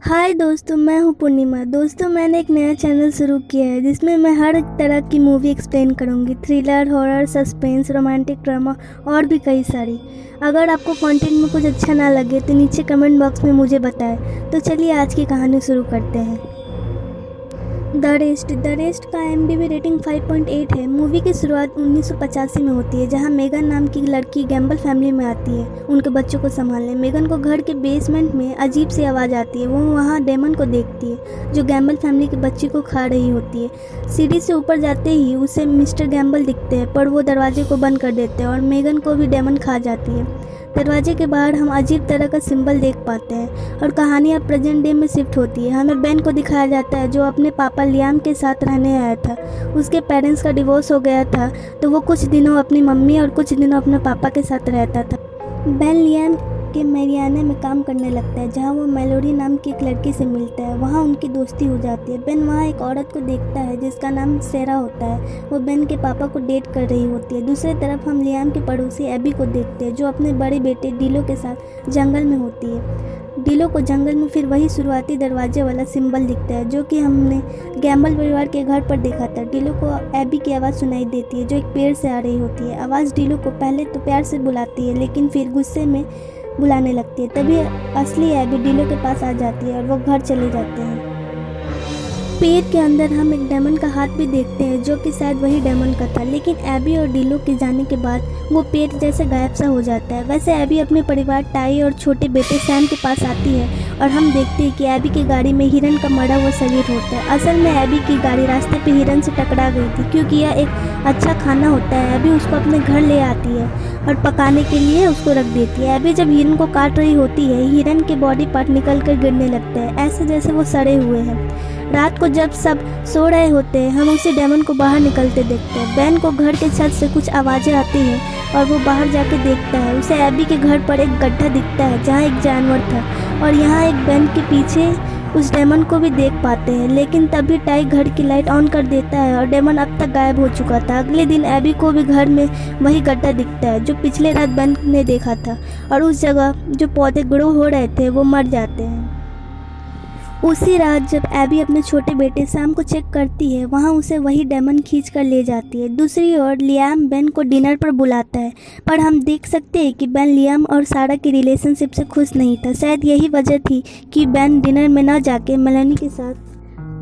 हाय दोस्तों, मैं हूँ पूर्णिमा। दोस्तों, मैंने एक नया चैनल शुरू किया है जिसमें मैं हर तरह की मूवी एक्सप्लेन करूँगी। Thriller, horror, suspense, romantic drama और भी कई सारी। अगर आपको कंटेंट में कुछ अच्छा ना लगे तो नीचे कमेंट बॉक्स में मुझे बताएं। तो चलिए आज की कहानी शुरू करते हैं। द रेस्ट का IMDb रेटिंग 5.8 है। मूवी की शुरुआत 1985 में होती है, जहां मेगन नाम की लड़की गैम्बल फैमिली में आती है उनके बच्चों को संभालने। मेगन को घर के बेसमेंट में अजीब सी आवाज़ आती है। वो वहां डेमन को देखती है जो गैम्बल फैमिली के बच्ची को खा रही होती है। सीढ़ी से ऊपर जाते ही उसे मिस्टर गैम्बल दिखते हैं, पर वो दरवाजे को बंद कर देते हैं और मेगन को भी डेमन खा जाती है। दरवाजे के बाहर हम अजीब तरह का सिंबल देख पाते हैं और कहानी अब प्रेजेंट डे में शिफ्ट होती है। हमें बेन को दिखाया जाता है जो अपने पापा लियाम के साथ रहने आया था। उसके पेरेंट्स का डिवोर्स हो गया था, तो वो कुछ दिनों अपनी मम्मी और कुछ दिनों अपने पापा के साथ रहता था। बेन लियाम के मैरियाना में काम करने लगता है, जहाँ वो मेलोडी नाम की एक लड़की से मिलता है। वहाँ उनकी दोस्ती हो जाती है। बेन वहाँ एक औरत को देखता है जिसका नाम सेरा होता है। वो बेन के पापा को डेट कर रही होती है। दूसरी तरफ हम लियाम के पड़ोसी एबी को देखते हैं जो अपने बड़े बेटे डिलो के साथ जंगल में होती है। डिलो को जंगल में फिर वही शुरुआती दरवाजे वाला सिंबल दिखता है जो कि हमने गैम्बल परिवार के घर पर देखा था। डिलो को एबी की आवाज़ सुनाई देती है जो एक पेड़ से आ रही होती है। आवाज़ डिलो को पहले तो प्यार से बुलाती है, लेकिन फिर गुस्से में बुलाने लगती है। तभी असली एबी डिलो के पास आ जाती है और वो घर चले जाते हैं। पेड़ के अंदर हम एक डेमन का हाथ भी देखते हैं जो कि शायद वही डेमन का था, लेकिन एबी और डिलो के जाने के बाद वो पेड़ जैसे गायब सा हो जाता है। वैसे एबी अपने परिवार टाई और छोटे बेटे सैम के पास आती है और हम देखते हैं कि एबी की गाड़ी में हिरन का मरा हुआ शरीर होता है। असल में एबी की गाड़ी रास्ते पे हिरन से टकरा गई थी। क्योंकि यह एक अच्छा खाना होता है, एबी उसको अपने घर ले आती है और पकाने के लिए उसको रख देती है। एबी जब हिरन को काट रही होती है, हिरन के बॉडी पार्ट निकल कर गिरने लगते हैं, ऐसे जैसे वो सड़े हुए हैं। रात को जब सब सो रहे होते हैं, हम उसी डेमन को बाहर निकलते देखते हैं। बेन को घर के छत से कुछ आवाज़ें आती हैं और वो बाहर जाके देखता है। उसे एबी के घर पर एक गड्ढा दिखता है जहाँ एक जानवर था और यहाँ एक बेन के पीछे उस डेमन को भी देख पाते हैं। लेकिन तभी टाई घर की लाइट ऑन कर देता है और डेमन अब तक गायब हो चुका था। अगले दिन एबी को भी घर में वही गड्ढा दिखता है जो पिछले रात बेन ने देखा था, और उस जगह जो पौधे ग्रो हो रहे थे वो मर जाते हैं। उसी रात जब एबी अपने छोटे बेटे सैम को चेक करती है, वहाँ उसे वही डेमन खींच कर ले जाती है। दूसरी ओर लियाम बेन को डिनर पर बुलाता है, पर हम देख सकते हैं कि बेन लियाम और सारा की रिलेशनशिप से खुश नहीं था। शायद यही वजह थी कि बेन डिनर में न जाके मेलानी के साथ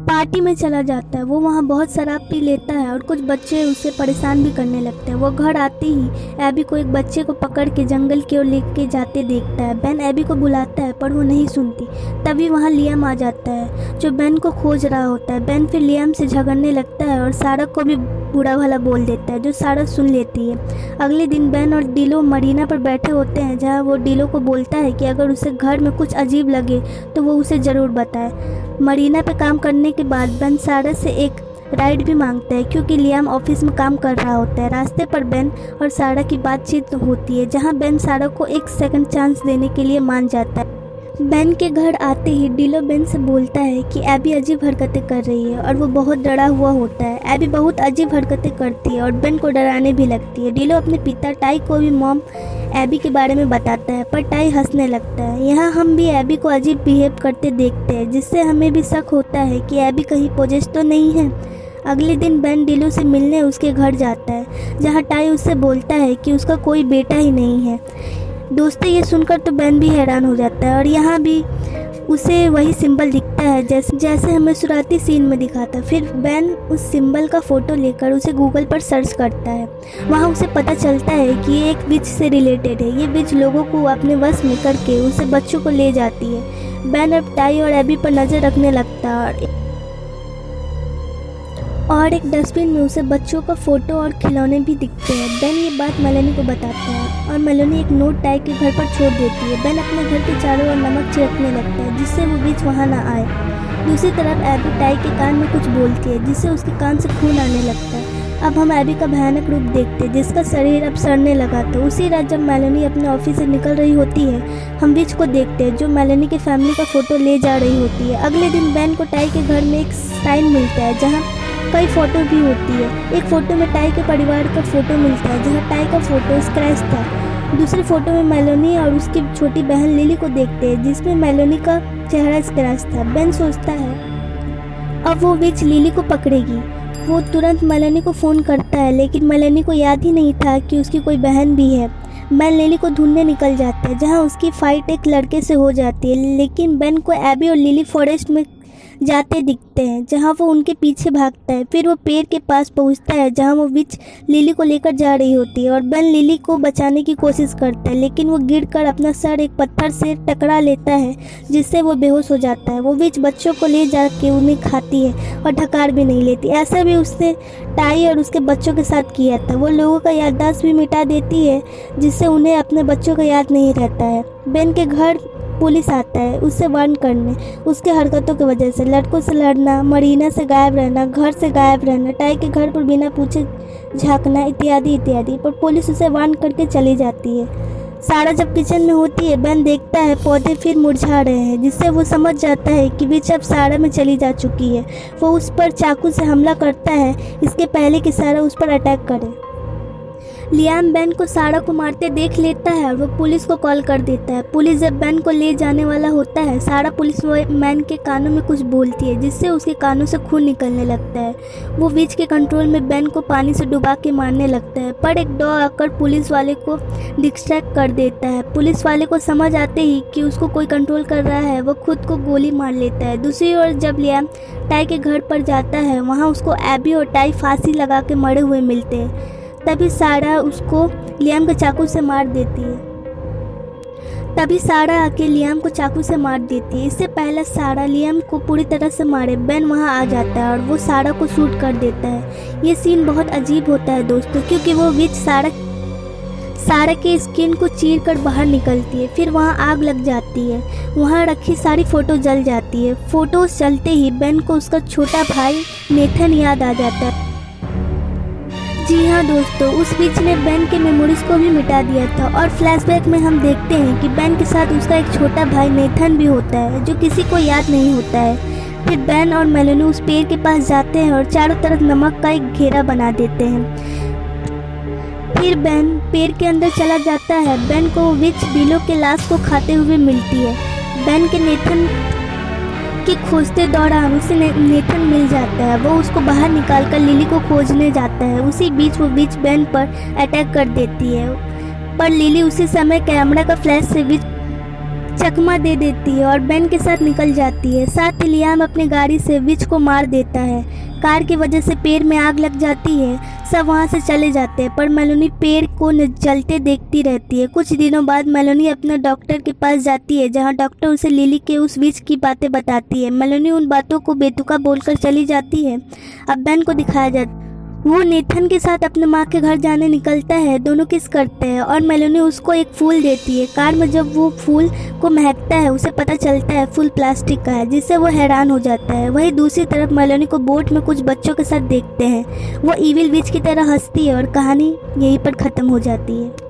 पार्टी में चला जाता है। वो वहाँ बहुत शराब पी लेता है और कुछ बच्चे उसे परेशान भी करने लगते हैं। वो घर आते ही एबी को एक बच्चे को पकड़ के जंगल की ओर लेके जाते देखता है। बेन एबी को बुलाता है पर वो नहीं सुनती। तभी वहाँ लियाम आ जाता है जो बेन को खोज रहा होता है। बेन फिर लियाम से झगड़ने लगता है और सारा को भी बुरा भला बोल देता है, जो सारा सुन लेती है। अगले दिन बेन और डिलो मरीना पर बैठे होते हैं, जहाँ वो डिलो को बोलता है कि अगर उसे घर में कुछ अजीब लगे तो वो उसे ज़रूर बताए। मरीना पे काम करने के बाद बेन सारा से एक राइड भी मांगता है क्योंकि लियाम ऑफिस में काम कर रहा होता है। रास्ते पर बेन और सारा की बातचीत होती है, जहां बेन सारा को एक सेकंड चांस देने के लिए मान जाता है। बेन के घर आते ही डिलो बेन से बोलता है कि एबी अजीब हरकतें कर रही है और वो बहुत डरा हुआ होता है। एबी बहुत अजीब हरकतें करती है और बेन को डराने भी लगती है। डिलो अपने पिता टाई को भी मॉम एबी के बारे में बताता है, पर टाई हंसने लगता है। यहाँ हम भी एबी को अजीब बिहेव करते देखते हैं, जिससे हमें भी शक होता है कि एबी कहीं पोजेस तो नहीं है। अगले दिन बेन डिलो से मिलने उसके घर जाता है, जहाँ टाई उससे बोलता है कि उसका कोई बेटा ही नहीं है। दोस्तों, ये सुनकर तो बेन भी हैरान हो जाता है और यहाँ भी उसे वही सिंबल दिखता है जैसे हमें शुरुआती सीन में दिखा था। फिर बेन उस सिंबल का फ़ोटो लेकर उसे गूगल पर सर्च करता है। वहाँ उसे पता चलता है कि ये एक विच से रिलेटेड है। ये विच लोगों को अपने वश में करके उसे बच्चों को ले जाती है। बेन अब टाई और एबी पर नज़र रखने लगता है और एक डस्टबिन में उसे बच्चों का फ़ोटो और खिलौने भी दिखते हैं। बेन ये बात मेलानी को बताता है और मेलानी एक नोट टाई के घर पर छोड़ देती है। बेन अपने घर के चारों ओर नमक छिड़कने लगता है जिससे वो बीच वहाँ ना आए। दूसरी तरफ एबी टाई के कान में कुछ बोलती है जिससे उसके कान से खून आने लगता है। अब हम एबी का भयानक रूप देखते हैं जिसका शरीर अब सड़ने लगा था। उसी रात जब मेलानी अपने ऑफिस से निकल रही होती है, हम विच को देखते हैं जो मेलानी के फैमिली का फ़ोटो ले जा रही होती है। अगले दिन बेन को टाई के घर में एक साइन मिलता है जहाँ कई फ़ोटो भी होती है। एक फ़ोटो में टाई के परिवार का फ़ोटो मिलता है जहाँ टाई का फ़ोटो स्क्रैच था दूसरी फोटो में मेलोनी और उसकी छोटी बहन लिली को देखते हैं, जिसमें मेलोनी का चेहरा स्क्रैच था। बेन सोचता है अब वो विच लिली को पकड़ेगी। वो तुरंत मेलोनी को फ़ोन करता है, लेकिन मेलोनी को याद ही नहीं था कि उसकी कोई बहन भी है। बेन लिली को ढूंढने निकल जाता है, जहाँ उसकी फ़ाइट एक लड़के से हो जाती है, लेकिन बेन को एबी और लिली फॉरेस्ट में जाते दिखते हैं, जहाँ वो उनके पीछे भागता है। फिर वो पेड़ के पास पहुँचता है, जहाँ वो विच लिली को लेकर जा रही होती है और बेन लिली को बचाने की कोशिश करता है, लेकिन वो गिरकर अपना सर एक पत्थर से टकरा लेता है, जिससे वो बेहोश हो जाता है। वो विच बच्चों को ले जाके उन्हें खाती है और ढकार भी नहीं लेती। ऐसा भी उसने टाई और उसके बच्चों के साथ किया था। वो लोगों का याददाश्त भी मिटा देती है, जिससे उन्हें अपने बच्चों का याद नहीं रहता है। बेन के घर पुलिस आता है उसे वार्न करने, उसके हरकतों की वजह से। लड़कों से लड़ना, मरीना से गायब रहना, घर से गायब रहना, टाई के घर पर बिना पूछे झांकना, इत्यादि इत्यादि, पर पुलिस उसे वार्न करके चली जाती है। सारा जब किचन में होती है, बेन देखता है पौधे फिर मुरझा रहे हैं, जिससे वो समझ जाता है कि विच अब सारा में चली जा चुकी है। वो उस पर चाकू से हमला करता है, इसके पहले कि सारा उस पर अटैक करे। लियाम बेन को सारा को मारते देख लेता है और वो पुलिस को कॉल कर देता है। पुलिस जब बेन को ले जाने वाला होता है, सारा पुलिस मैन के कानों में कुछ बोलती है, जिससे उसके कानों से खून निकलने लगता है। वो विच के कंट्रोल में बेन को पानी से डुबा के मारने लगता है, पर एक डॉग आकर पुलिस वाले को डिस्ट्रैक्ट कर देता है। पुलिस वाले को समझ आते ही कि उसको कोई कंट्रोल कर रहा है, वो खुद को गोली मार लेता है। दूसरी ओर जब लियाम टाई के घर पर जाता है, वहाँ उसको एबी और टाई फांसी लगा के मरे हुए मिलते हैं। तभी सारा उसको लियाम के चाकू से मार देती है। इससे पहले सारा लियाम को पूरी तरह से मारे, बेन वहां आ जाता है और वो सारा को शूट कर देता है। ये सीन बहुत अजीब होता है दोस्तों, क्योंकि वो विच सारा के स्किन को चीर कर बाहर निकलती है। फिर वहाँ आग लग जाती है, वहाँ रखी सारी फ़ोटो जल जाती है। फ़ोटोज़ जलते ही बेन को उसका छोटा भाई नेथन याद आ जाता है। जी हाँ दोस्तों, उस विच ने बेन के मेमोरीज को भी मिटा दिया था और फ्लैशबैक में हम देखते हैं कि बेन के साथ उसका एक छोटा भाई नेथन भी होता है, जो किसी को याद नहीं होता है। फिर बेन और मेलोनी उस पेड़ के पास जाते हैं और चारों तरफ नमक का एक घेरा बना देते हैं। फिर बेन पेड़ के अंदर चला जाता है। बेन को विच बिलो के लाश को खाते हुए मिलती है। बेन के नेथन के खोजते दौरान उसे नेथन मिल जाता है। वो उसको बाहर निकालकर लिली को खोजने जाता है। उसी बीच वो विच बेन पर अटैक कर देती है, पर लिली उसी समय कैमरा का फ्लैश से विच चकमा दे देती है और बेन के साथ निकल जाती है। साथ ही लियाम अपनी गाड़ी से विच को मार देता है। कार की वजह से पेड़ में आग लग जाती है। सब वहाँ से चले जाते हैं, पर मेलोनी पेड़ को जलते देखती रहती है। कुछ दिनों बाद मेलोनी अपने डॉक्टर के पास जाती है, जहाँ डॉक्टर उसे लिली के उस विच की बातें बताती है। मेलोनी उन बातों को बेतुका बोलकर चली जाती है। अब बेन को दिखाया जाता है वो नेथन के साथ अपने माँ के घर जाने निकलता है। दोनों किस करते हैं और मेलोनी उसको एक फूल देती है। कार में जब वो फूल को महकता है, उसे पता चलता है फूल प्लास्टिक का है, जिससे वो हैरान हो जाता है। वहीं दूसरी तरफ मेलोनी को बोट में कुछ बच्चों के साथ देखते हैं। वो इविल विच की तरह हंसती है और कहानी यहीं पर ख़त्म हो जाती है।